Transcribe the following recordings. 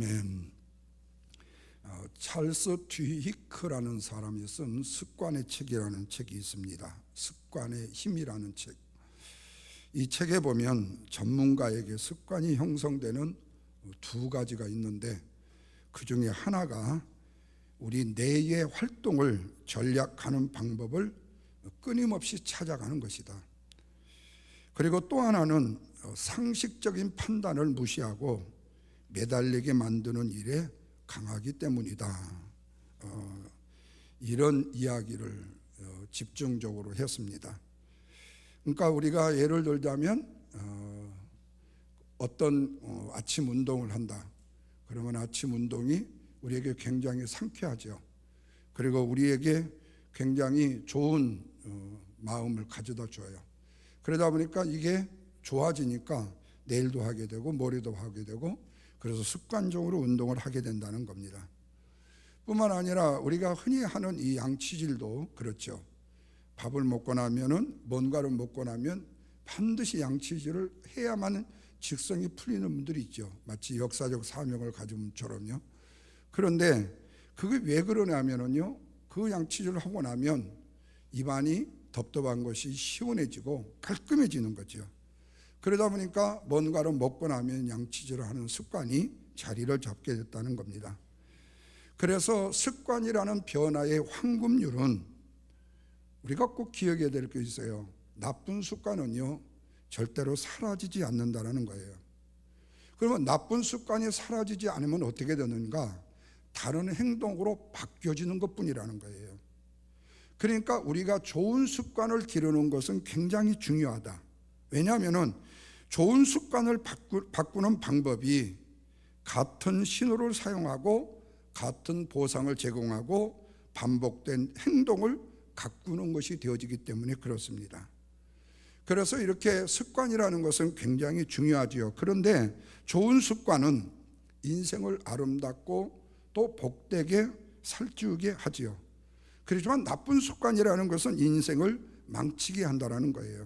아멘. 찰스 듀히크라는 사람이 쓴 습관의 책이라는 책이 있습니다. 습관의 힘이라는 책. 이 책에 보면 전문가에게 습관이 형성되는 두 가지가 있는데, 그 중에 하나가 우리 뇌의 활동을 전략하는 방법을 끊임없이 찾아가는 것이다. 그리고 또 하나는 상식적인 판단을 무시하고 매달리게 만드는 일에 강하기 때문이다. 이런 이야기를 집중적으로 했습니다. 그러니까 우리가 예를 들자면 어떤 아침 운동을 한다. 그러면 아침 운동이 우리에게 굉장히 상쾌하죠. 그리고 우리에게 굉장히 좋은 마음을 가져다 줘요. 그러다 보니까 이게 좋아지니까 내일도 하게 되고 모레도 하게 되고, 그래서 습관적으로 운동을 하게 된다는 겁니다. 뿐만 아니라 우리가 흔히 하는 이 양치질도 그렇죠. 밥을 먹고 나면은, 뭔가를 먹고 나면 반드시 양치질을 해야만 직성이 풀리는 분들이 있죠. 마치 역사적 사명을 가진 분처럼요. 그런데 그게 왜 그러냐면요, 그 양치질을 하고 나면 입안이 덥덥한 것이 시원해지고 깔끔해지는 거죠. 그러다 보니까 뭔가를 먹고 나면 양치질을 하는 습관이 자리를 잡게 됐다는 겁니다. 그래서 습관이라는 변화의 황금률은 우리가 꼭 기억해야 될 게 있어요. 나쁜 습관은요, 절대로 사라지지 않는다는 거예요. 그러면 나쁜 습관이 사라지지 않으면 어떻게 되는가? 다른 행동으로 바뀌어지는 것뿐이라는 거예요. 그러니까 우리가 좋은 습관을 기르는 것은 굉장히 중요하다. 왜냐하면 좋은 습관을 바꾸는 방법이 같은 신호를 사용하고 같은 보상을 제공하고 반복된 행동을 가꾸는 것이 되어지기 때문에 그렇습니다. 그래서 이렇게 습관이라는 것은 굉장히 중요하지요. 그런데 좋은 습관은 인생을 아름답고 또 복되게 살찌우게 하지요. 그렇지만 나쁜 습관이라는 것은 인생을 망치게 한다는 거예요.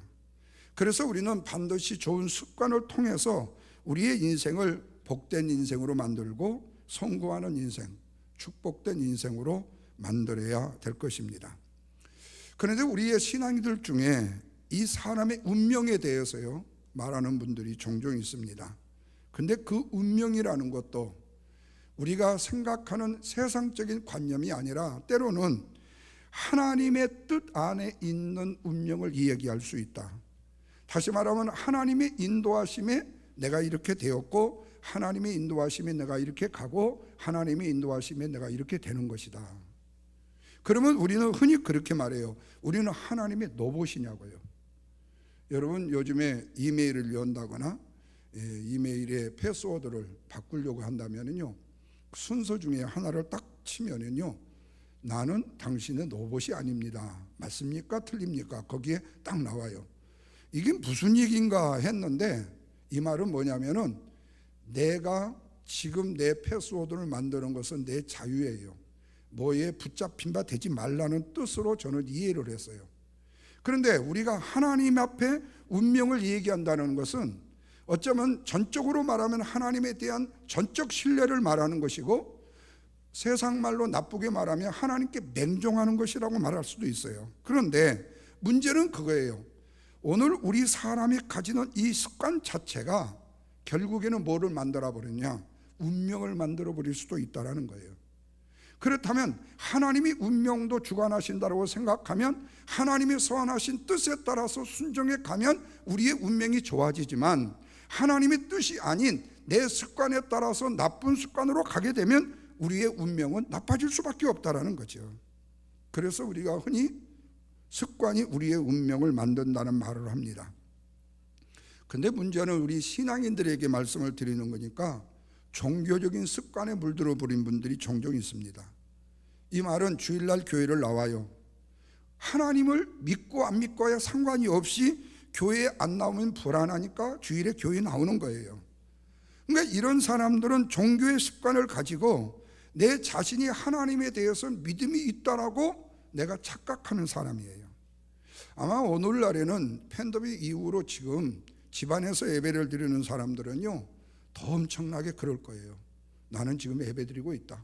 그래서 우리는 반드시 좋은 습관을 통해서 우리의 인생을 복된 인생으로 만들고 성공하는 인생, 축복된 인생으로 만들어야 될 것입니다. 그런데 우리의 신앙인들 중에 이 사람의 운명에 대해서요 말하는 분들이 종종 있습니다. 근데 그 운명이라는 것도 우리가 생각하는 세상적인 관념이 아니라 때로는 하나님의 뜻 안에 있는 운명을 이야기할 수 있다. 다시 말하면 하나님의 인도하심에 내가 이렇게 되었고, 하나님의 인도하심에 내가 이렇게 가고, 하나님의 인도하심에 내가 이렇게 되는 것이다. 그러면 우리는 흔히 그렇게 말해요. 우리는 하나님의 로봇이냐고요. 여러분, 요즘에 이메일을 연다거나 이메일의 패스워드를 바꾸려고 한다면요, 순서 중에 하나를 딱 치면은요, 나는 당신의 로봇이 아닙니다. 맞습니까? 틀립니까? 거기에 딱 나와요. 이게 무슨 얘기인가 했는데, 이 말은 뭐냐면은 내가 지금 내 패스워드를 만드는 것은 내 자유예요. 뭐에 붙잡힌 바 되지 말라는 뜻으로 저는 이해를 했어요. 그런데 우리가 하나님 앞에 운명을 얘기한다는 것은 어쩌면 전적으로 말하면 하나님에 대한 전적 신뢰를 말하는 것이고, 세상 말로 나쁘게 말하면 하나님께 맹종하는 것이라고 말할 수도 있어요. 그런데 문제는 그거예요. 오늘 우리 사람이 가지는 이 습관 자체가 결국에는 뭐를 만들어 버리냐? 운명을 만들어 버릴 수도 있다는 거예요. 그렇다면 하나님이 운명도 주관하신다고 생각하면 하나님이 서한하신 뜻에 따라서 순종해 가면 우리의 운명이 좋아지지만, 하나님의 뜻이 아닌 내 습관에 따라서 나쁜 습관으로 가게 되면 우리의 운명은 나빠질 수밖에 없다는 거죠. 그래서 우리가 흔히 습관이 우리의 운명을 만든다는 말을 합니다. 근데 문제는 우리 신앙인들에게 말씀을 드리는 거니까 종교적인 습관에 물들어 버린 분들이 종종 있습니다. 이 말은 주일날 교회를 나와요. 하나님을 믿고 안 믿고에 상관이 없이 교회에 안 나오면 불안하니까 주일에 교회에 나오는 거예요. 그러니까 이런 사람들은 종교의 습관을 가지고 내 자신이 하나님에 대해서 믿음이 있다라고 내가 착각하는 사람이에요. 아마 오늘날에는 팬데믹 이후로 지금 집안에서 예배를 드리는 사람들은요 더 엄청나게 그럴 거예요. 나는 지금 예배 드리고 있다.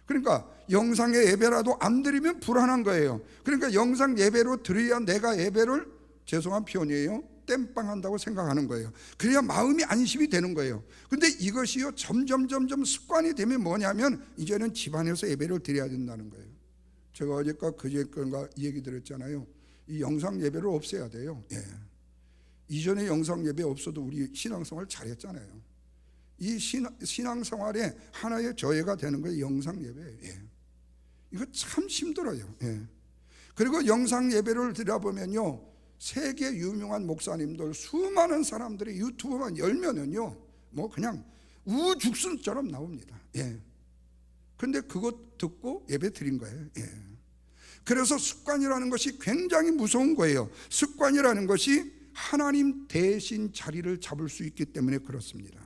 그러니까 영상의 예배라도 안 드리면 불안한 거예요. 그러니까 영상 예배로 드려야 내가 예배를, 죄송한 표현이에요, 땜빵한다고 생각하는 거예요. 그래야 마음이 안심이 되는 거예요. 근데 이것이요 점점 습관이 되면 뭐냐면 이제는 집안에서 예배를 드려야 된다는 거예요. 제가 어제가 그제건가 이 얘기 드렸잖아요. 이 영상 예배를 없애야 돼요. 예. 이전에 영상 예배 없어도 우리 신앙생활 잘했잖아요. 이 신앙생활에 하나의 저해가 되는 거예요. 영상 예배. 예. 이거 참 힘들어요. 예. 그리고 영상 예배를 들어보면요, 세계 유명한 목사님들, 수많은 사람들이 유튜브만 열면은요, 뭐 그냥 우죽순처럼 나옵니다. 예. 근데 그것 듣고 예배 드린 거예요. 예. 그래서 습관이라는 것이 굉장히 무서운 거예요. 습관이라는 것이 하나님 대신 자리를 잡을 수 있기 때문에 그렇습니다.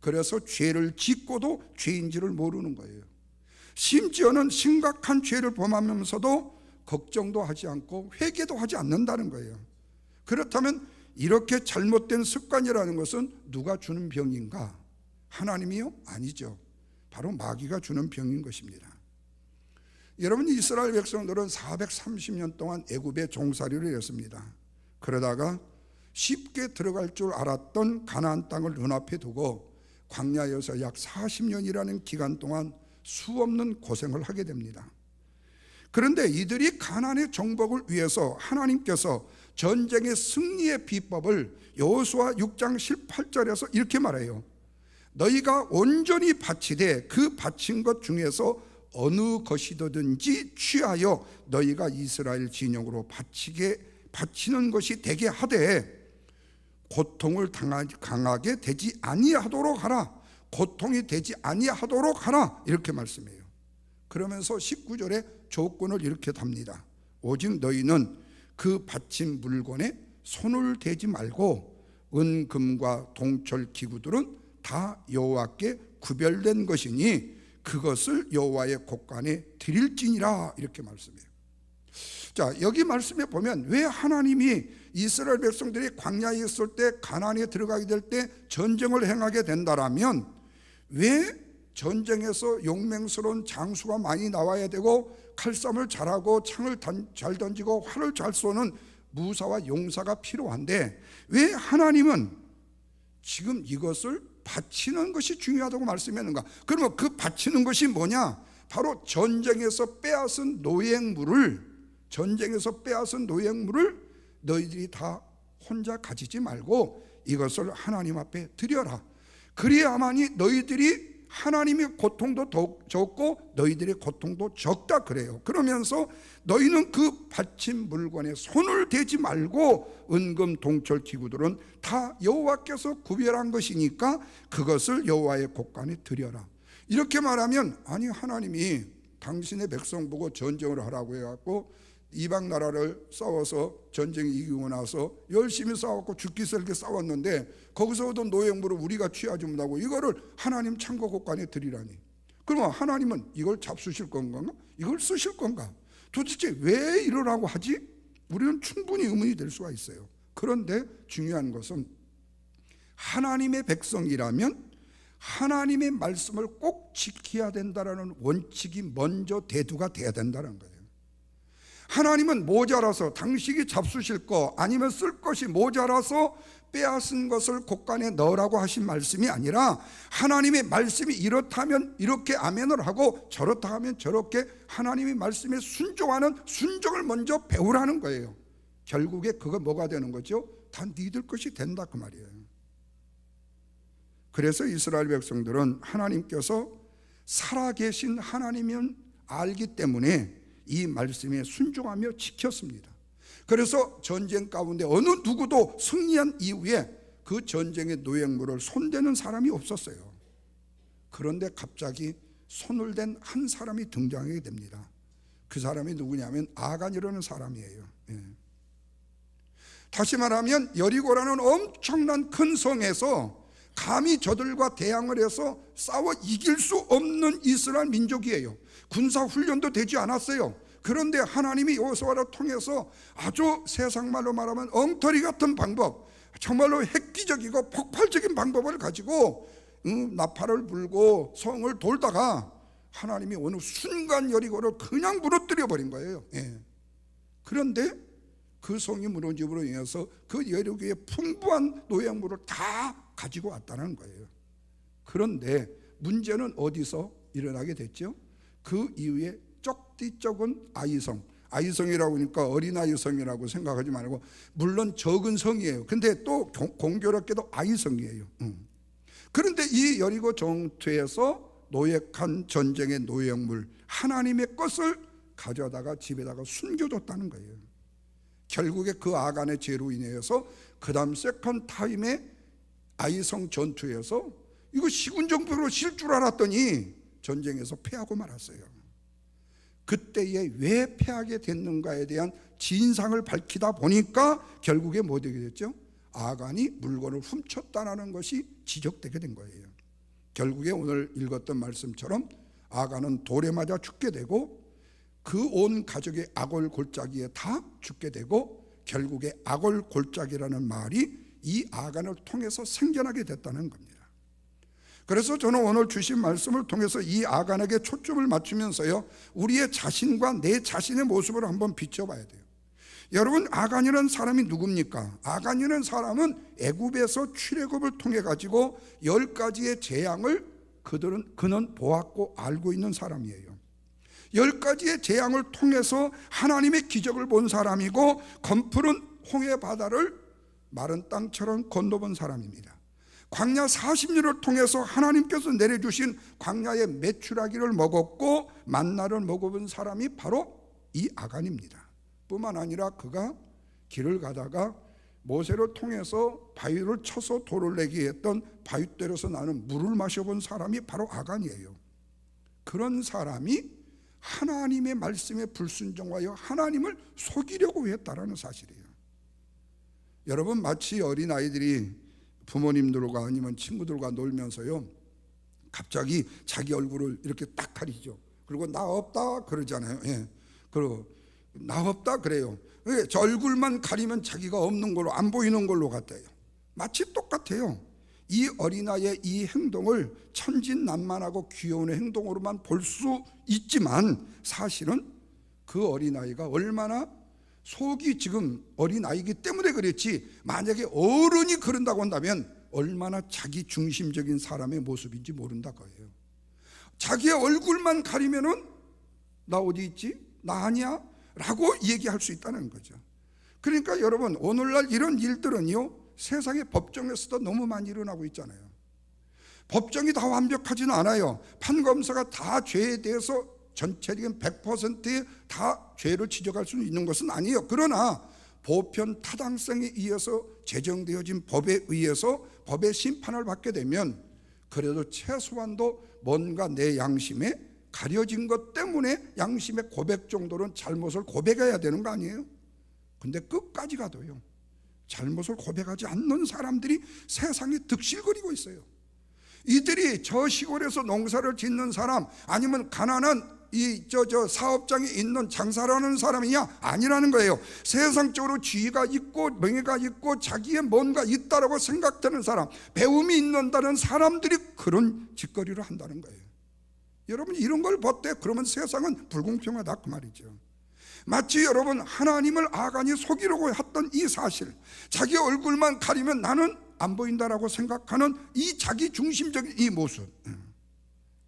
그래서 죄를 짓고도 죄인지를 모르는 거예요. 심지어는 심각한 죄를 범하면서도 걱정도 하지 않고 회개도 하지 않는다는 거예요. 그렇다면 이렇게 잘못된 습관이라는 것은 누가 주는 병인가? 하나님이요? 아니죠. 바로 마귀가 주는 병인 것입니다. 여러분, 이스라엘 백성들은 430년 동안 애굽에 종살이를 했습니다. 그러다가 쉽게 들어갈 줄 알았던 가나안 땅을 눈앞에 두고 광야에서 약 40년이라는 기간 동안 수없는 고생을 하게 됩니다. 그런데 이들이 가나안의 정복을 위해서 하나님께서 전쟁의 승리의 비법을 여호수아 6장 18절에서 이렇게 말해요. 너희가 온전히 바치되 그 바친 것 중에서 어느 것이든지 취하여 너희가 이스라엘 진영으로 바치는 것이 되게 하되 고통을 강하게 되지 아니하도록 하라. 고통이 되지 아니하도록 하라. 이렇게 말씀해요. 그러면서 19절에 조건을 이렇게 답니다. 오직 너희는 그 바친 물건에 손을 대지 말고 은금과 동철 기구들은 다 여호와께 구별된 것이니 그것을 여호와의 곳간에 드릴지니라. 이렇게 말씀해요. 자, 여기 말씀에 보면 왜 하나님이 이스라엘 백성들이 광야에 있을 때, 가나안에 들어가게 될 때 전쟁을 행하게 된다라면 왜 전쟁에서 용맹스러운 장수가 많이 나와야 되고 칼싸움을 잘하고 창을 잘 던지고 활을 잘 쏘는 무사와 용사가 필요한데 왜 하나님은 지금 이것을 바치는 것이 중요하다고 말씀했는가? 그러면 그 바치는 것이 뭐냐? 바로 전쟁에서 빼앗은 노획물을 너희들이 다 혼자 가지지 말고 이것을 하나님 앞에 드려라. 그래야만이 너희들이 하나님의 고통도 적고 너희들의 고통도 적다 그래요. 그러면서 너희는 그 바친 물건에 손을 대지 말고 은금 동철 기구들은 다 여호와께서 구별한 것이니까 그것을 여호와의 곳간에 드려라. 이렇게 말하면 아니 하나님이 당신의 백성 보고 전쟁을 하라고 해갖고 이방 나라를 싸워서 전쟁이 이기고 나서 열심히 싸웠고 죽기 살기 싸웠는데 거기서 얻은 노획물을 우리가 취하지 못하고 이거를 하나님 창고 곳간에 드리라니. 그러면 하나님은 이걸 잡수실 건가? 이걸 쓰실 건가? 도대체 왜 이러라고 하지? 우리는 충분히 의문이 될 수가 있어요. 그런데 중요한 것은 하나님의 백성이라면 하나님의 말씀을 꼭 지켜야 된다는 원칙이 먼저 대두가 돼야 된다는 거예요. 하나님은 모자라서 당신이 잡수실 거 아니면 쓸 것이 모자라서 빼앗은 것을 곳간에 넣으라고 하신 말씀이 아니라 하나님의 말씀이 이렇다면 이렇게 아멘을 하고 저렇다 하면 저렇게 하나님의 말씀에 순종하는 순종을 먼저 배우라는 거예요. 결국에 그거 뭐가 되는 거죠? 다 니들 것이 된다 그 말이에요. 그래서 이스라엘 백성들은 하나님께서 살아계신 하나님은 알기 때문에 이 말씀에 순종하며 지켰습니다. 그래서 전쟁 가운데 어느 누구도 승리한 이후에 그 전쟁의 노획물을 손대는 사람이 없었어요. 그런데 갑자기 손을 댄 한 사람이 등장하게 됩니다. 그 사람이 누구냐면 아간이라는 사람이에요. 다시 말하면 여리고라는 엄청난 큰 성에서 감히 저들과 대항을 해서 싸워 이길 수 없는 이스라엘 민족이에요. 군사 훈련도 되지 않았어요. 그런데 하나님이 여호수아를 통해서 아주 세상말로 말하면 엉터리 같은 방법, 정말로 획기적이고 폭발적인 방법을 가지고 나팔을 불고 성을 돌다가 하나님이 어느 순간 여리고를 그냥 무너뜨려 버린 거예요. 그런데 그 성이 무너짐으로 인해서 그 여리고의 풍부한 노획물을 다 가지고 왔다는 거예요. 그런데 문제는 어디서 일어나게 됐죠? 그 이후에 쪽디쪽은 아이성이라고 하니까 어린아이 성이라고 생각하지 말고, 물론 적은 성이에요. 근데 또 공교롭게도 아이성이에요. 그런데 이 여리고 전투에서 노획한 전쟁의 노획물, 하나님의 것을 가져다가 집에다가 숨겨뒀다는 거예요. 결국에 그 아간의 죄로 인해서 그 다음 세컨 타임의 아이성 전투에서 이거 시군정부로 실 줄 알았더니 전쟁에서 패하고 말았어요. 그때에 왜 패하게 됐는가에 대한 진상을 밝히다 보니까 결국에 뭐 되게 됐죠? 아간이 물건을 훔쳤다는 것이 지적되게 된 거예요. 결국에 오늘 읽었던 말씀처럼 아간은 돌에 맞아 죽게 되고 그 온 가족의 아골 골짜기에 다 죽게 되고, 결국에 아골 골짜기라는 말이 이 아간을 통해서 생겨나게 됐다는 겁니다. 그래서 저는 오늘 주신 말씀을 통해서 이 아간에게 초점을 맞추면서요, 우리의 자신과 내 자신의 모습을 한번 비춰봐야 돼요. 여러분, 아간이라는 사람이 누굽니까? 아간이라는 사람은 애굽에서 출애굽을 통해 가지고 10가지의 재앙을 그는 보았고 알고 있는 사람이에요. 10가지의 재앙을 통해서 하나님의 기적을 본 사람이고, 검푸른 홍해 바다를 마른 땅처럼 건너본 사람입니다. 광야 40년을 통해서 하나님께서 내려주신 광야의 메추라기를 먹었고 만나를 먹어본 사람이 바로 이 아간입니다. 뿐만 아니라 그가 길을 가다가 모세를 통해서 바위를 쳐서 돌을 내게 했던 바위대로서 나는 물을 마셔본 사람이 바로 아간이에요. 그런 사람이 하나님의 말씀에 불순종하여 하나님을 속이려고 했다라는 사실이에요. 여러분, 마치 어린아이들이 부모님들과 아니면 친구들과 놀면서요, 갑자기 자기 얼굴을 이렇게 딱 가리죠. 그리고 나 없다 그러잖아요. 그리고 나 없다 그래요. 저 얼굴만 가리면 자기가 없는 걸로, 안 보이는 걸로 같아요. 마치 똑같아요. 이 어린아이의 이 행동을 천진난만하고 귀여운 행동으로만 볼 수 있지만, 사실은 그 어린아이가 얼마나 속이 지금 어린아이기 때문에 그랬지, 만약에 어른이 그런다고 한다면 얼마나 자기 중심적인 사람의 모습인지 모른다 거예요. 자기의 얼굴만 가리면은 나 어디 있지? 나 아니야? 라고 얘기할 수 있다는 거죠. 그러니까 여러분, 오늘날 이런 일들은요, 세상의 법정에서도 너무 많이 일어나고 있잖아요. 법정이 다 완벽하지는 않아요. 판검사가 다 죄에 대해서 전체적인 100%의 다 죄를 지적할 수 있는 것은 아니에요. 그러나 보편 타당성에 의해서 제정되어진 법에 의해서 법의 심판을 받게 되면 그래도 최소한도 뭔가 내 양심에 가려진 것 때문에 양심의 고백 정도는 잘못을 고백해야 되는 거 아니에요? 근데 끝까지 가도요, 잘못을 고백하지 않는 사람들이 세상에 득실거리고 있어요. 이들이 저 시골에서 농사를 짓는 사람, 아니면 가난한 저 사업장에 있는 장사라는 사람이냐? 아니라는 거예요. 세상적으로 지위가 있고 명예가 있고 자기의 뭔가 있다라고 생각되는 사람, 배움이 있는다는 사람들이 그런 짓거리를 한다는 거예요. 여러분, 이런 걸 볼 때 그러면 세상은 불공평하다 그 말이죠. 마치 여러분, 하나님을 아간이 속이려고 했던 이 사실, 자기 얼굴만 가리면 나는 안 보인다라고 생각하는 이 자기 중심적인 이 모습.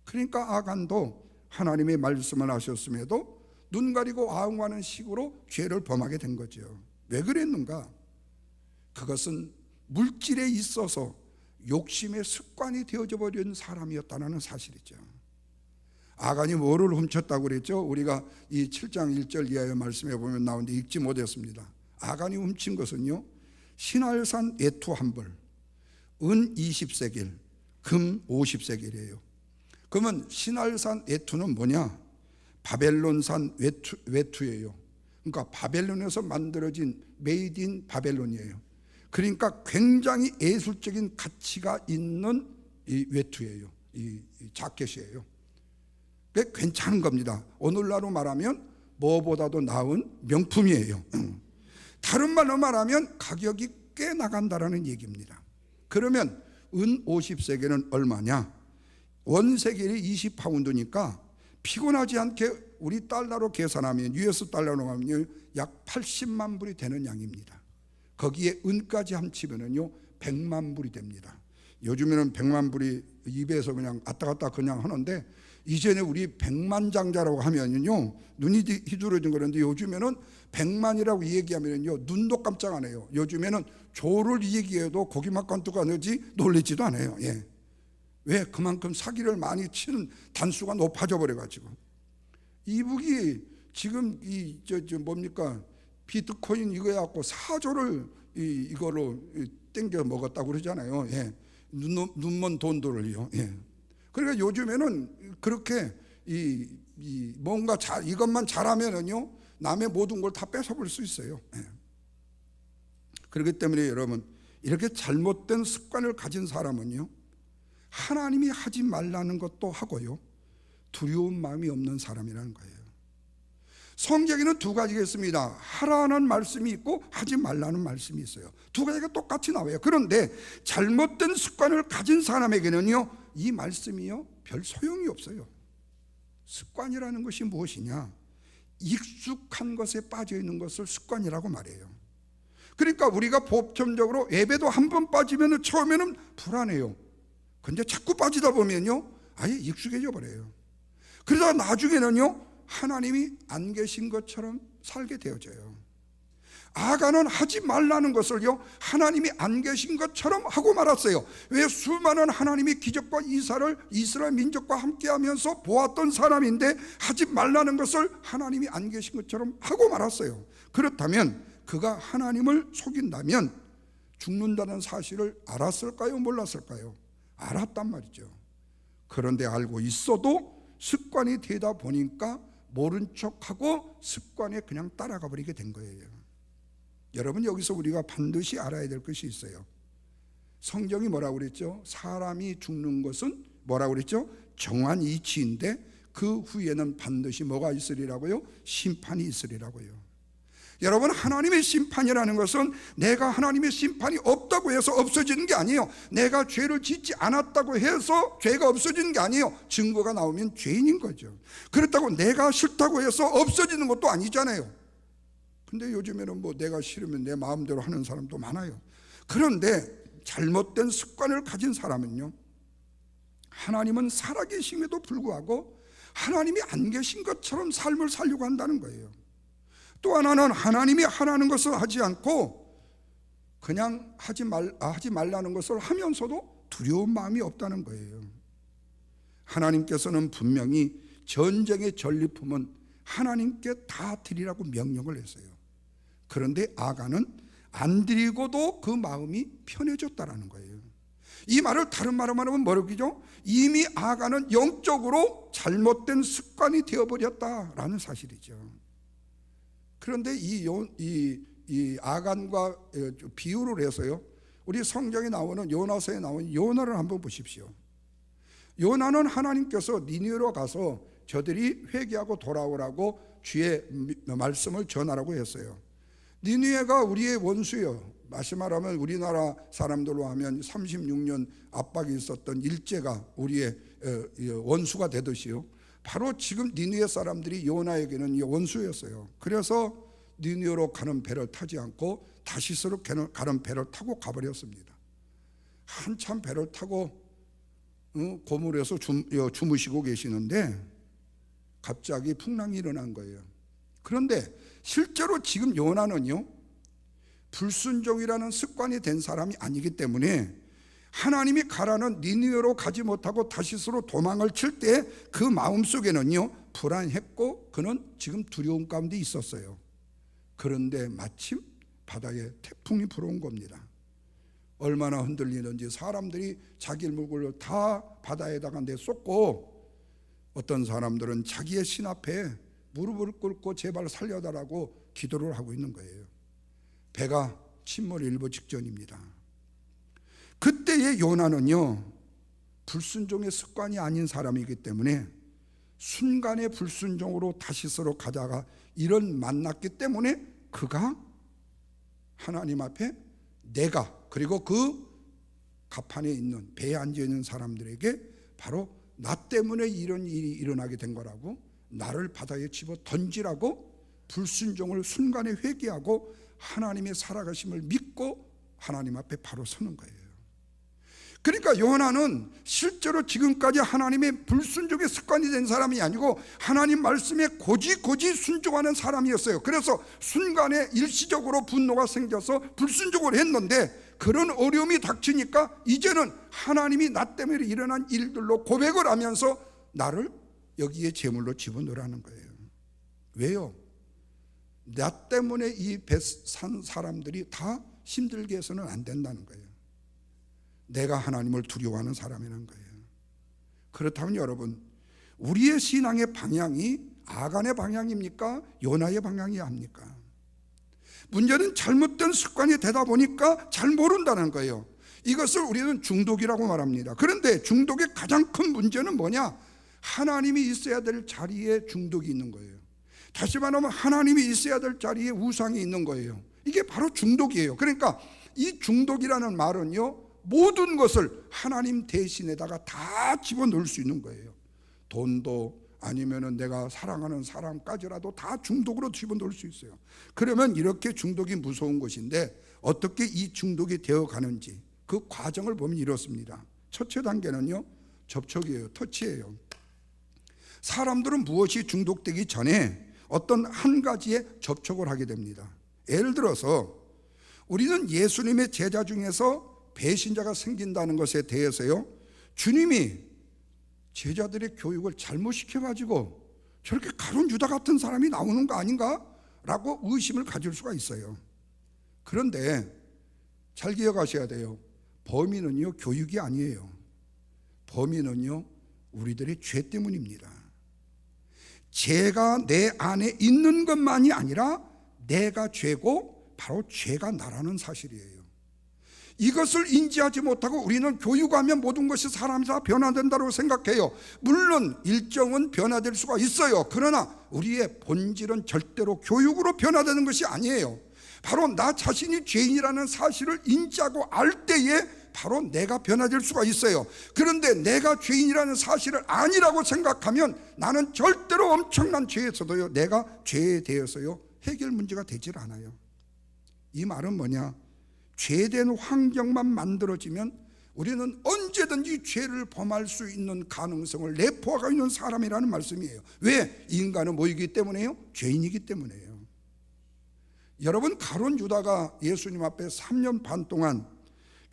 그러니까 아간도 하나님의 말씀을 하셨음에도 눈 가리고 아웅하는 식으로 죄를 범하게 된 거죠. 왜 그랬는가? 그것은 물질에 있어서 욕심의 습관이 되어져 버린 사람이었다는 사실이죠. 아간이 뭐를 훔쳤다고 그랬죠? 우리가 이 7장 1절 이하의 말씀에 보면 나오는데 읽지 못했습니다. 아간이 훔친 것은요, 신할산 외투 한 벌, 은 20세겔, 금 50세겔이에요. 그러면 신할산 외투는 뭐냐? 바벨론산 외투예요. 그러니까 바벨론에서 만들어진 메이드 인 바벨론이에요. 그러니까 굉장히 예술적인 가치가 있는 이 외투예요. 이 자켓이에요. 괜찮은 겁니다. 오늘날로 말하면 뭐보다도 나은 명품이에요. 다른 말로 말하면 가격이 꽤 나간다라는 얘기입니다. 그러면 은 50세겔은 얼마냐? 원세겔이 20파운드니까 피곤하지 않게 우리 달러로 계산하면, US 달러로 하면 약 80만 불이 되는 양입니다. 거기에 은까지 합치면은요 100만 불이 됩니다. 요즘에는 100만 불이 입에서 그냥 왔다 갔다 그냥 하는데, 이전에 우리 100만 장자라고 하면요 눈이 휘두르진 그런데, 요즘에는 100만이라고 얘기하면요 눈도 깜짝 안 해요. 요즘에는 조를 얘기해도 고기만 건투가 너지 놀리지도 않아요. 예. 왜? 그만큼 사기를 많이 치는 단수가 높아져 버려가지고. 이북이 지금 뭡니까? 비트코인 이거 해갖고 4조를 이거로 땡겨 먹었다고 그러잖아요. 예. 눈먼 돈들을요. 예. 그러니까 요즘에는 그렇게 뭔가 이것만 잘하면은요 남의 모든 걸 다 뺏어볼 수 있어요. 예. 그렇기 때문에 여러분, 이렇게 잘못된 습관을 가진 사람은요 하나님이 하지 말라는 것도 하고요 두려운 마음이 없는 사람이라는 거예요. 성경에는 두 가지가 있습니다. 하라는 말씀이 있고 하지 말라는 말씀이 있어요. 두 가지가 똑같이 나와요. 그런데 잘못된 습관을 가진 사람에게는요 이 말씀이요 별 소용이 없어요. 습관이라는 것이 무엇이냐? 익숙한 것에 빠져 있는 것을 습관이라고 말해요. 그러니까 우리가 보편적으로 예배도 한 번 빠지면 처음에는 불안해요. 근데 자꾸 빠지다 보면요 아예 익숙해져 버려요. 그러다가 나중에는요 하나님이 안 계신 것처럼 살게 되어져요. 아간은 하지 말라는 것을요 하나님이 안 계신 것처럼 하고 말았어요. 왜? 수많은 하나님이 기적과 이스라엘 민족과 함께 하면서 보았던 사람인데 하지 말라는 것을 하나님이 안 계신 것처럼 하고 말았어요. 그렇다면 그가 하나님을 속인다면 죽는다는 사실을 알았을까요? 몰랐을까요? 알았단 말이죠. 그런데 알고 있어도 습관이 되다 보니까 모른 척하고 습관에 그냥 따라가 버리게 된 거예요. 여러분, 여기서 우리가 반드시 알아야 될 것이 있어요. 성경이 뭐라고 그랬죠? 사람이 죽는 것은 뭐라고 그랬죠? 정한 이치인데 그 후에는 반드시 뭐가 있으리라고요? 심판이 있으리라고요. 여러분, 하나님의 심판이라는 것은 내가 하나님의 심판이 없다고 해서 없어지는 게 아니에요. 내가 죄를 짓지 않았다고 해서 죄가 없어지는 게 아니에요. 증거가 나오면 죄인인 거죠. 그렇다고 내가 싫다고 해서 없어지는 것도 아니잖아요. 근데 요즘에는 뭐 내가 싫으면 내 마음대로 하는 사람도 많아요. 그런데 잘못된 습관을 가진 사람은요 하나님은 살아계심에도 불구하고 하나님이 안 계신 것처럼 삶을 살려고 한다는 거예요. 또 하나는 하나님이 하라는 것을 하지 않고 그냥 하지 말라는 것을 하면서도 두려운 마음이 없다는 거예요. 하나님께서는 분명히 전쟁의 전리품은 하나님께 다 드리라고 명령을 했어요. 그런데 아간은 안 드리고도 그 마음이 편해졌다라는 거예요. 이 말을 다른 말로 말하면 뭐라고죠? 이미 아간은 영적으로 잘못된 습관이 되어버렸다라는 사실이죠. 그런데 이 아간과 비유를 해서요 우리 성경에 나오는 요나서에 나오는 요나를 한번 보십시오. 요나는 하나님께서 니느웨로 가서 저들이 회개하고 돌아오라고 주의 말씀을 전하라고 했어요. 니느웨가 우리의 원수예요. 다시 말하면 우리나라 사람들로 하면 36년 압박이 있었던 일제가 우리의 원수가 되듯이요. 바로 지금 니느웨 사람들이 요나에게는 원수였어요. 그래서 니느웨로 가는 배를 타지 않고 다시스로 가는 배를 타고 가버렸습니다. 한참 배를 타고 고물에서 주무시고 계시는데 갑자기 풍랑이 일어난 거예요. 그런데 실제로 지금 요나는요 불순종이라는 습관이 된 사람이 아니기 때문에 하나님이 가라는 니느웨로 가지 못하고 다시스로 도망을 칠 때 그 마음속에는요 불안했고 그는 지금 두려움 가운데 있었어요. 그런데 마침 바다에 태풍이 불어온 겁니다. 얼마나 흔들리는지 사람들이 자기 물건을 다 바다에다가 내쏟고 어떤 사람들은 자기의 신 앞에 무릎을 꿇고 제발 살려달라고 기도를 하고 있는 거예요. 배가 침몰 일보 직전입니다. 그때의 요나는요 불순종의 습관이 아닌 사람이기 때문에 순간의 불순종으로 다시스로 가다가 이런 만났기 때문에 그가 하나님 앞에 내가 그리고 그 갑판에 있는 배에 앉아 있는 사람들에게 바로 나 때문에 이런 일이 일어나게 된 거라고, 나를 바다에 집어 던지라고 불순종을 순간에 회개하고 하나님의 살아가심을 믿고 하나님 앞에 바로 서는 거예요. 그러니까 요나는 실제로 지금까지 하나님의 불순종의 습관이 된 사람이 아니고 하나님 말씀에 고지 순종하는 사람이었어요. 그래서 순간에 일시적으로 분노가 생겨서 불순종을 했는데, 그런 어려움이 닥치니까 이제는 하나님이 나 때문에 일어난 일들로 고백을 하면서 나를 여기에 제물로 집어넣으라는 거예요. 왜요? 나 때문에 이 배 산 사람들이 다 힘들게 해서는 안 된다는 거예요. 내가 하나님을 두려워하는 사람이라는 거예요. 그렇다면 여러분, 우리의 신앙의 방향이 아간의 방향입니까? 요나의 방향이 합니까? 문제는 잘못된 습관이 되다 보니까 잘 모른다는 거예요. 이것을 우리는 중독이라고 말합니다. 그런데 중독의 가장 큰 문제는 뭐냐? 하나님이 있어야 될 자리에 중독이 있는 거예요. 다시 말하면 하나님이 있어야 될 자리에 우상이 있는 거예요. 이게 바로 중독이에요. 그러니까 이 중독이라는 말은요, 모든 것을 하나님 대신에다가 다 집어넣을 수 있는 거예요. 돈도 아니면은 내가 사랑하는 사람까지라도 다 중독으로 집어넣을 수 있어요. 그러면 이렇게 중독이 무서운 것인데 어떻게 이 중독이 되어 가는지 그 과정을 보면 이렇습니다. 첫째 단계는요, 접촉이에요. 터치예요. 사람들은 무엇이 중독되기 전에 어떤 한 가지에 접촉을 하게 됩니다. 예를 들어서 우리는 예수님의 제자 중에서 배신자가 생긴다는 것에 대해서요, 주님이 제자들의 교육을 잘못 시켜가지고 저렇게 가룟 유다 같은 사람이 나오는 거 아닌가? 라고 의심을 가질 수가 있어요. 그런데 잘 기억하셔야 돼요. 범인은요, 교육이 아니에요. 범인은요, 우리들의 죄 때문입니다. 죄가 내 안에 있는 것만이 아니라 내가 죄고 바로 죄가 나라는 사실이에요. 이것을 인지하지 못하고 우리는 교육하면 모든 것이 사람이 다 변화된다고 생각해요. 물론 일정은 변화될 수가 있어요. 그러나 우리의 본질은 절대로 교육으로 변화되는 것이 아니에요. 바로 나 자신이 죄인이라는 사실을 인지하고 알 때에 바로 내가 변화될 수가 있어요. 그런데 내가 죄인이라는 사실을 아니라고 생각하면 나는 절대로 엄청난 죄에서도요, 내가 죄에 대해서요 해결 문제가 되질 않아요. 이 말은 뭐냐? 죄된 환경만 만들어지면 우리는 언제든지 죄를 범할 수 있는 가능성을 내포하고 있는 사람이라는 말씀이에요. 왜? 인간은 뭐이기 때문에요? 죄인이기 때문에요. 여러분, 가룟 유다가 예수님 앞에 3년 반 동안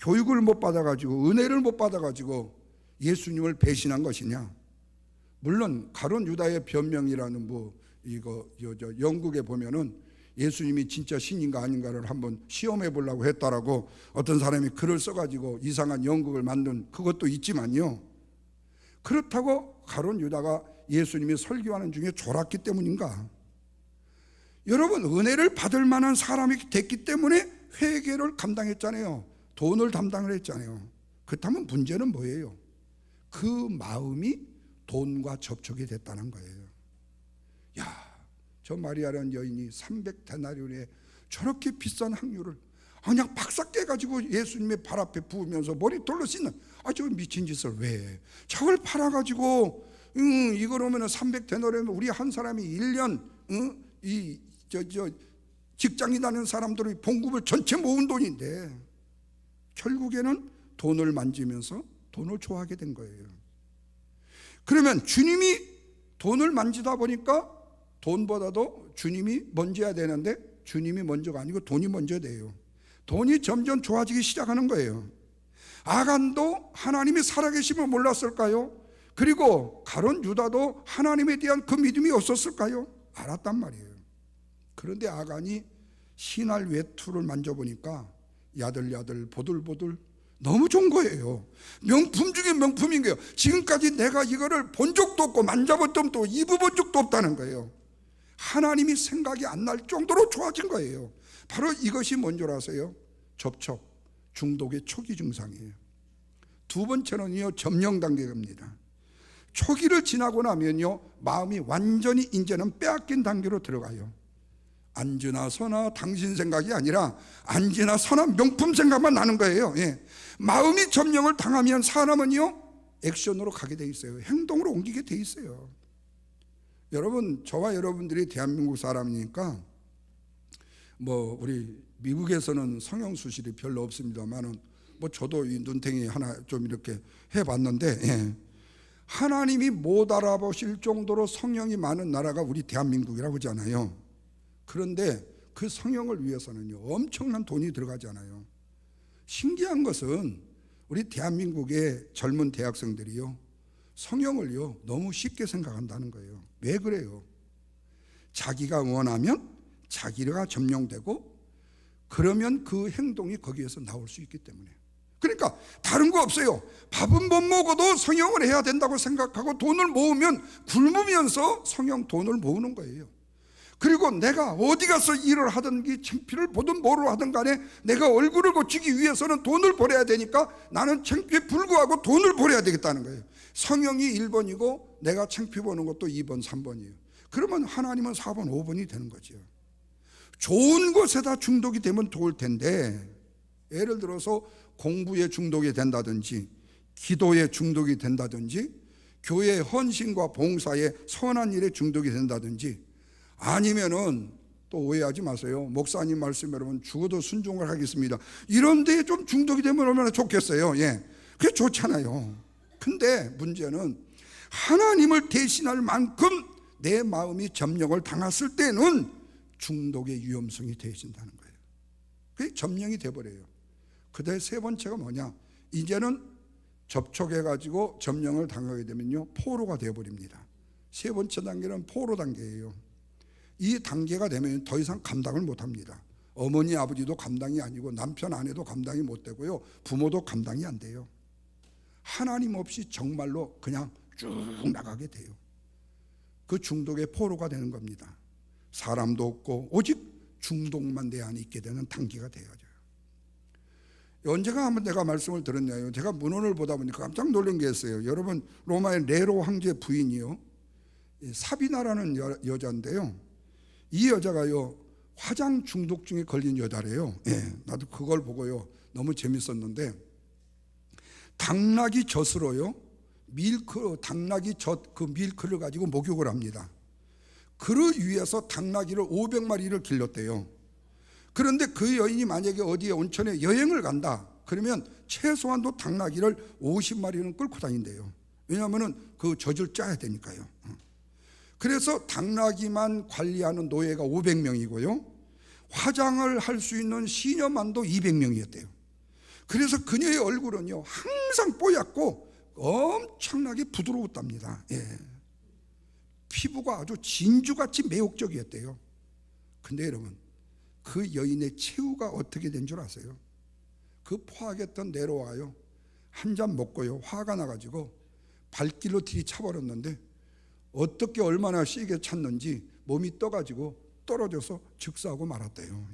교육을 못 받아가지고 은혜를 못 받아가지고 예수님을 배신한 것이냐? 물론 가룟 유다의 변명이라는 영국에 보면은 예수님이 진짜 신인가 아닌가를 한번 시험해 보려고 했다라고 어떤 사람이 글을 써가지고 이상한 연극을 만든 그것도 있지만요, 그렇다고 가룟 유다가 예수님이 설교하는 중에 졸았기 때문인가? 여러분, 은혜를 받을 만한 사람이 됐기 때문에 회개를 감당했잖아요. 돈을 담당을 했잖아요. 그렇다면 문제는 뭐예요? 그 마음이 돈과 접촉이 됐다는 거예요. 야, 저 마리아라는 여인이 300데나리온에 저렇게 비싼 향유를 그냥 박삭 깨가지고 예수님의 발 앞에 부으면서 머리털로 씻는, 저 미친 짓을 왜? 저걸 팔아가지고 이걸 오면 300데나리온, 우리 한 사람이 1년 직장이 다니는 사람들의 봉급을 전체 모은 돈인데 결국에는 돈을 만지면서 돈을 좋아하게 된 거예요. 그러면 주님이 돈을 만지다 보니까 돈보다도 주님이 먼저야 되는데 주님이 먼저가 아니고 돈이 먼저 돼요. 돈이 점점 좋아지기 시작하는 거예요. 아간도 하나님이 살아계심을 몰랐을까요? 그리고 가룟 유다도 하나님에 대한 그 믿음이 없었을까요? 알았단 말이에요. 그런데 아간이 신할 외투를 만져보니까 야들야들 보들보들 너무 좋은 거예요. 명품 중에 명품인 거예요. 지금까지 내가 이거를 본 적도 없고 만져본 적도 없고 입어본 적도 없다는 거예요. 하나님이 생각이 안 날 정도로 좋아진 거예요. 바로 이것이 뭔 줄 아세요? 접촉, 중독의 초기 증상이에요. 두 번째는요, 점령 단계입니다. 초기를 지나고 나면요, 마음이 완전히 이제는 빼앗긴 단계로 들어가요. 안지나 서나 당신 생각이 아니라 안지나 서나 명품 생각만 나는 거예요. 마음이 점령을 당하면 사람은요 액션으로 가게 돼 있어요. 행동으로 옮기게 돼 있어요. 여러분, 저와 여러분들이 대한민국 사람이니까 뭐 우리 미국에서는 성형수술이 별로 없습니다만은 뭐 저도 이 눈탱이 하나 좀 이렇게 해봤는데 하나님이 못 알아보실 정도로 성형이 많은 나라가 우리 대한민국이라고 하잖아요. 그런데 그 성형을 위해서는요 엄청난 돈이 들어가잖아요. 신기한 것은 우리 대한민국의 젊은 대학생들이요 성형을요 너무 쉽게 생각한다는 거예요. 왜 그래요? 자기가 원하면 자기가 점령되고 그러면 그 행동이 거기에서 나올 수 있기 때문에. 그러니까 다른 거 없어요. 밥은 못 먹어도 성형을 해야 된다고 생각하고 돈을 모으면 굶으면서 성형 돈을 모으는 거예요. 그리고 내가 어디 가서 일을 하든지 창피를 보든 뭐를 하든 간에 내가 얼굴을 고치기 위해서는 돈을 벌어야 되니까 나는 창피에 불구하고 돈을 벌어야 되겠다는 거예요. 성형이 1번이고 내가 창피 보는 것도 2번, 3번이에요. 그러면 하나님은 4번, 5번이 되는 거죠. 좋은 것에다 중독이 되면 좋을 텐데, 예를 들어서 공부에 중독이 된다든지 기도에 중독이 된다든지 교회 헌신과 봉사에 선한 일에 중독이 된다든지 아니면은 또 오해하지 마세요. 목사님 말씀 여러분 죽어도 순종을 하겠습니다. 이런 데에 좀 중독이 되면 얼마나 좋겠어요. 그게 좋잖아요. 근데 문제는 하나님을 대신할 만큼 내 마음이 점령을 당했을 때는 중독의 위험성이 되어진다는 거예요. 그게 점령이 돼버려요. 그다음에 세 번째가 뭐냐? 이제는 접촉해가지고 점령을 당하게 되면요 포로가 되어버립니다. 세 번째 단계는 포로 단계예요. 이 단계가 되면 더 이상 감당을 못합니다. 어머니 아버지도 감당이 아니고 남편 아내도 감당이 못 되고요 부모도 감당이 안 돼요. 하나님 없이 정말로 그냥 쭉 나가게 돼요. 그 중독의 포로가 되는 겁니다. 사람도 없고 오직 중독만 내 안에 있게 되는 단계가 되어져요. 언제가 한번 내가 말씀을 들었냐요. 제가 문헌을 보다 보니까 깜짝 놀란 게 있어요. 여러분, 로마의 네로 황제 부인이요 사비나라는 여자인데요 이 여자가요 화장 중독증에 걸린 여자래요. 나도 그걸 보고요 너무 재밌었는데 당나귀 젖으로요 당나귀 젖 그 밀크를 가지고 목욕을 합니다. 그를 위해서 당나귀를 500마리를 길렀대요. 그런데 그 여인이 만약에 어디에 온천에 여행을 간다 그러면 최소한도 당나귀를 50마리는 끌고 다닌대요. 왜냐하면 그 젖을 짜야 되니까요. 그래서 당나귀만 관리하는 노예가 500명이고요 화장을 할 수 있는 시녀만도 200명이었대요. 그래서 그녀의 얼굴은요 항상 뽀얗고 엄청나게 부드러웠답니다. 피부가 아주 진주같이 매혹적이었대요. 근데 여러분, 그 여인의 최후가 어떻게 된 줄 아세요? 그 포악했던 네로와요 한 잔 먹고요 화가 나가지고 발길로 들이차버렸는데 어떻게 얼마나 세게 찼는지 몸이 떠가지고 떨어져서 즉사하고 말았대요.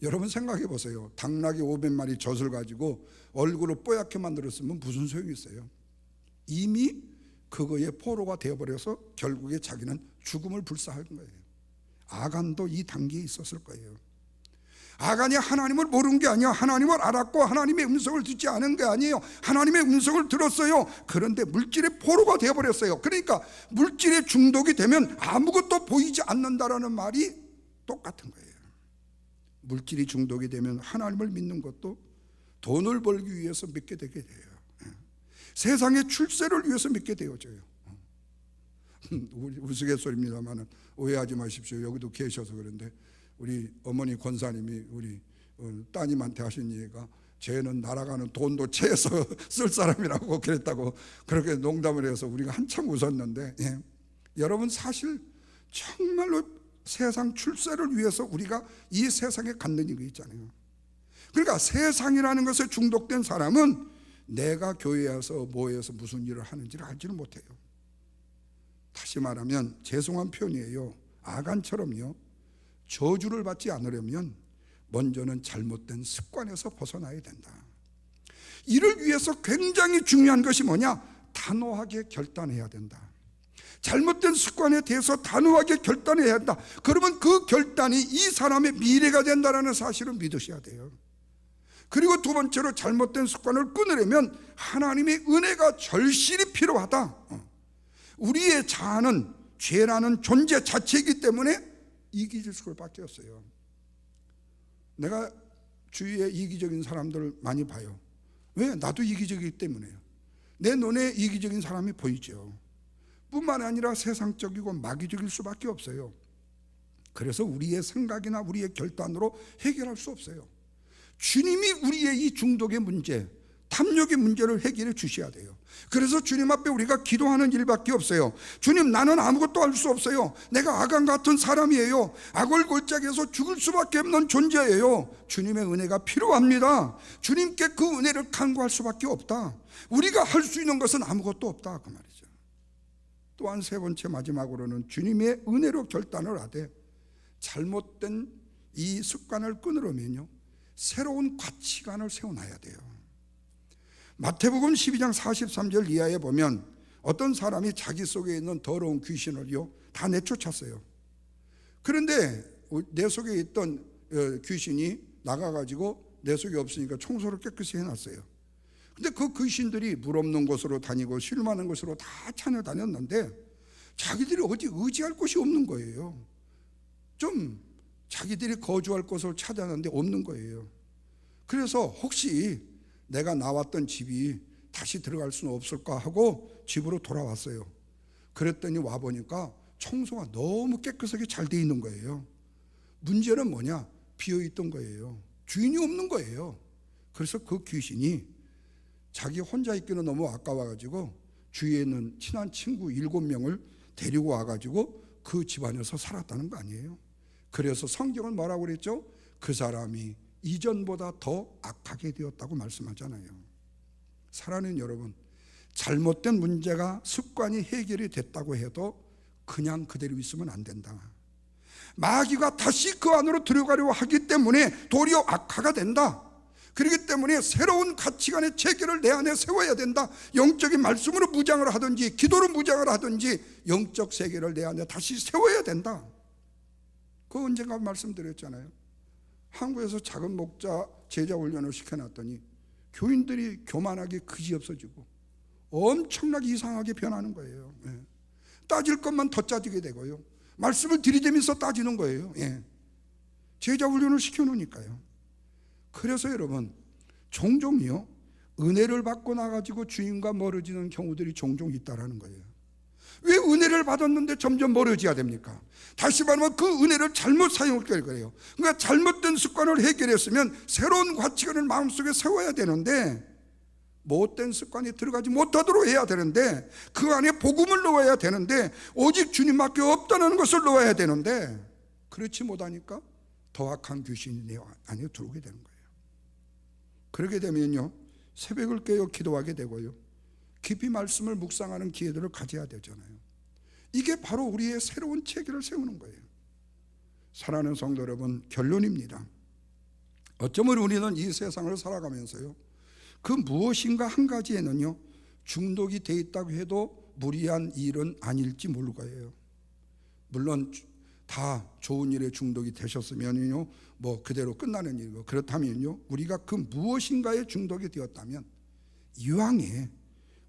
여러분 생각해 보세요. 당나귀 500마리 젖을 가지고 얼굴을 뽀얗게 만들었으면 무슨 소용이 있어요? 이미 그거의 포로가 되어버려서 결국에 자기는 죽음을 불사한 거예요. 아간도 이 단계에 있었을 거예요. 아간이 하나님을 모르는 게 아니야. 하나님을 알았고 하나님의 음성을 듣지 않은 게 아니에요. 하나님의 음성을 들었어요. 그런데 물질의 포로가 되어버렸어요. 그러니까 물질에 중독이 되면 아무것도 보이지 않는다라는 말이 똑같은 거예요. 물질이 중독이 되면 하나님을 믿는 것도 돈을 벌기 위해서 믿게 되게 돼요. 세상의 출세를 위해서 믿게 되어져요. 우스갯소리입니다만 오해하지 마십시오. 여기도 계셔서 그런데 우리 어머니 권사님이 우리 따님한테 하신 얘기가 쟤는 날아가는 돈도 채서 쓸 사람이라고 그랬다고 그렇게 농담을 해서 우리가 한참 웃었는데 여러분 사실 정말로 세상 출세를 위해서 우리가 이 세상에 갖는 게 있잖아요. 그러니까 세상이라는 것에 중독된 사람은 내가 교회에서 뭐해서 무슨 일을 하는지를 알지를 못해요. 다시 말하면 죄송한 표현이에요. 아간처럼요 저주를 받지 않으려면 먼저는 잘못된 습관에서 벗어나야 된다. 이를 위해서 굉장히 중요한 것이 뭐냐? 단호하게 결단해야 된다. 잘못된 습관에 대해서 단호하게 결단해야 한다. 그러면 그 결단이 이 사람의 미래가 된다는 사실을 믿으셔야 돼요. 그리고 두 번째로 잘못된 습관을 끊으려면 하나님의 은혜가 절실히 필요하다. 우리의 자아는 죄라는 존재 자체이기 때문에 이기질 수밖에 없어요. 내가 주위에 이기적인 사람들을 많이 봐요. 왜? 나도 이기적이기 때문에요. 내 눈에 이기적인 사람이 보이죠. 뿐만 아니라 세상적이고 마귀적일 수밖에 없어요. 그래서 우리의 생각이나 우리의 결단으로 해결할 수 없어요. 주님이 우리의 이 중독의 문제, 탐욕의 문제를 해결해 주셔야 돼요. 그래서 주님 앞에 우리가 기도하는 일밖에 없어요. 주님, 나는 아무것도 할 수 없어요. 내가 아간 같은 사람이에요. 악을 골짜기에서 죽을 수밖에 없는 존재예요. 주님의 은혜가 필요합니다. 주님께 그 은혜를 간구할 수밖에 없다. 우리가 할 수 있는 것은 아무것도 없다, 그 말이죠. 또한 세 번째, 마지막으로는 주님의 은혜로 결단을 하되 잘못된 이 습관을 끊으려면요, 새로운 가치관을 세워놔야 돼요. 마태복음 12장 43절 이하에 보면 어떤 사람이 자기 속에 있는 더러운 귀신을요 다 내쫓았어요. 그런데 내 속에 있던 귀신이 나가가지고 내 속에 없으니까 청소를 깨끗이 해놨어요. 근데 그 귀신들이 물 없는 곳으로 다니고 쉴 만한 곳으로 다 찾아다녔는데 자기들이 어디 의지할 곳이 없는 거예요. 좀 자기들이 거주할 곳을 찾았는데 없는 거예요. 그래서 혹시 내가 나왔던 집이 다시 들어갈 수는 없을까 하고 집으로 돌아왔어요. 그랬더니 와보니까 청소가 너무 깨끗하게 잘 돼 있는 거예요. 문제는 뭐냐? 비어있던 거예요. 주인이 없는 거예요. 그래서 그 귀신이 자기 혼자 있기는 너무 아까워가지고 주위에 있는 친한 친구 7명을 데리고 와가지고 그 집안에서 살았다는 거 아니에요. 그래서 성경은 뭐라고 그랬죠? 그 사람이 이전보다 더 악하게 되었다고 말씀하잖아요. 사랑하는 여러분, 잘못된 문제가 습관이 해결이 됐다고 해도 그냥 그대로 있으면 안 된다. 마귀가 다시 그 안으로 들어가려고 하기 때문에 도리어 악화가 된다. 그렇기 때문에 새로운 가치관의 체계를 내 안에 세워야 된다. 영적인 말씀으로 무장을 하든지 기도로 무장을 하든지 영적 세계를 내 안에 다시 세워야 된다. 그 언젠가 말씀드렸잖아요. 한국에서 작은 목자 제자 훈련을 시켜놨더니 교인들이 교만하게 그지없어지고 엄청나게 이상하게 변하는 거예요. 따질 것만 더 따지게 되고요, 말씀을 들이대면서 따지는 거예요. 제자 훈련을 시켜놓으니까요. 그래서 여러분, 종종요 은혜를 받고 나가지고 주님과 멀어지는 경우들이 종종 있다라는 거예요. 왜 은혜를 받았는데 점점 멀어져야 됩니까? 다시 말하면 그 은혜를 잘못 사용할 거예요. 그러니까 잘못된 습관을 해결했으면 새로운 가치관을 마음속에 세워야 되는데 못된 습관이 들어가지 못하도록 해야 되는데 그 안에 복음을 넣어야 되는데 오직 주님밖에 없다는 것을 넣어야 되는데 그렇지 못하니까 더 악한 귀신이 내 안에 들어오게 되는 거예요. 그렇게 되면요, 새벽을 깨어 기도하게 되고요, 깊이 말씀을 묵상하는 기회들을 가져야 되잖아요. 이게 바로 우리의 새로운 체계를 세우는 거예요. 사랑하는 성도 여러분, 결론입니다. 어쩌면 우리는 이 세상을 살아가면서요, 그 무엇인가 한 가지에는요 중독이 돼 있다고 해도 무리한 일은 아닐지 모를 거예요. 물론 다 좋은 일에 중독이 되셨으면요 뭐 그대로 끝나는 일이고, 그렇다면요 우리가 그 무엇인가에 중독이 되었다면 이왕에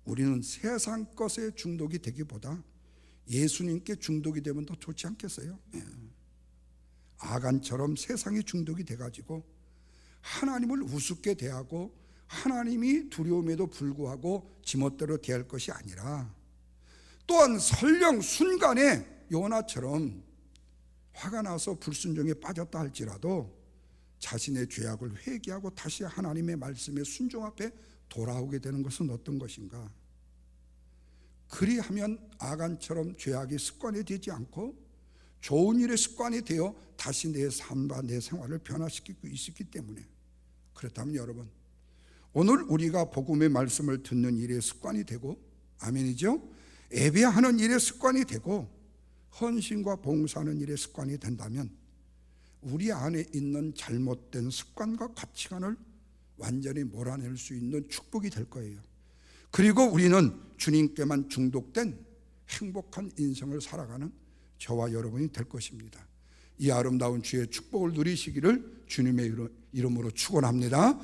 우리는 세상 것에 중독이 되기보다 예수님께 중독이 되면 더 좋지 않겠어요? 아간처럼 세상에 중독이 돼가지고 하나님을 우습게 대하고 하나님이 두려움에도 불구하고 지멋대로 대할 것이 아니라, 또한 설령 순간에 요나처럼 화가 나서 불순종에 빠졌다 할지라도 자신의 죄악을 회개하고 다시 하나님의 말씀에 순종 앞에 돌아오게 되는 것은 어떤 것인가? 그리하면 아간처럼 죄악이 습관이 되지 않고 좋은 일의 습관이 되어 다시 내 삶과 내 생활을 변화시키고 있기 때문에, 그렇다면 여러분, 오늘 우리가 복음의 말씀을 듣는 일의 습관이 되고, 아멘이죠? 예배하는 일의 습관이 되고 헌신과 봉사하는 일의 습관이 된다면 우리 안에 있는 잘못된 습관과 가치관을 완전히 몰아낼 수 있는 축복이 될 거예요. 그리고 우리는 주님께만 중독된 행복한 인생을 살아가는 저와 여러분이 될 것입니다. 이 아름다운 주의 축복을 누리시기를 주님의 이름으로 축원합니다.